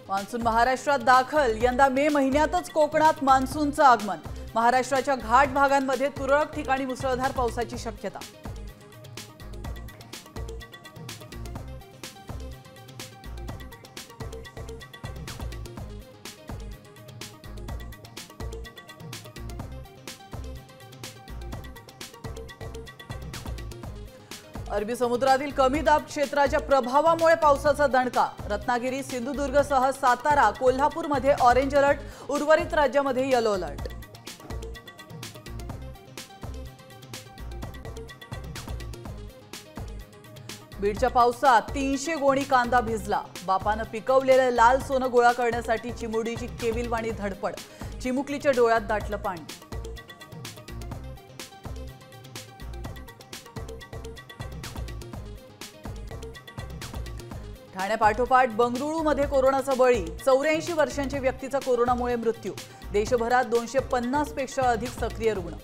Monsoon महाराष्ट्रात दाखल। यंदा मे महिन्यातच कोकणात मान्सूनचं आगमन। महाराष्ट्राच्या घाट भागांमध्ये तुरळक ठिकाणी मुसळधार पावसाची शक्यता। अरबी समुद्रातील कमी दाब क्षेत्राच्या प्रभावामुळे पावसाचा दणका। रत्नागिरी, सिंधुदुर्गसह सातारा, कोल्हापूरमध्ये ऑरेंज अलर्ट, उर्वरित राज्यामध्ये येलो अलर्ट। बीडच्या पावसात 300 गोणी कांदा भिजला। बापानं पिकवलेलं लाल सोनं गोळा करण्यासाठी चिमुरडीची केविलवाणी धडपड। चिमुकलीच्या डोळ्यात दाटलं पाणी। ठाण्यापाठोपाठ बंगळुरूमध्ये कोरोनाचा बळी। 84 वर्षांच्या व्यक्तीचा कोरोनामुळे मृत्यू। देशभरात 250 पेक्षा अधिक सक्रिय रुग्ण।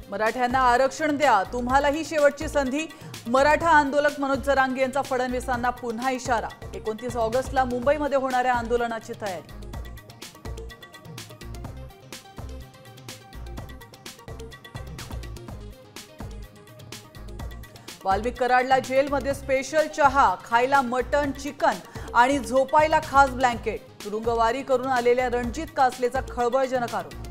मराठ्यांना आरक्षण द्या, तुम्हालाही शेवटची संधी। मराठा आंदोलक मनोज जरांगे यांचा फडणवीसांना पुन्हा इशारा। 29 ऑगस्टला मुंबईमध्ये होणाऱ्या आंदोलनाची तयारी। वाल्मिक कराडला जेलमध्ये स्पेशल चहा, खायला मटण, चिकन आणि झोपायला खास ब्लँकेट। तुरुंगवारी करून आलेल्या रणजित कासलेचा खळबळजनक आरोप।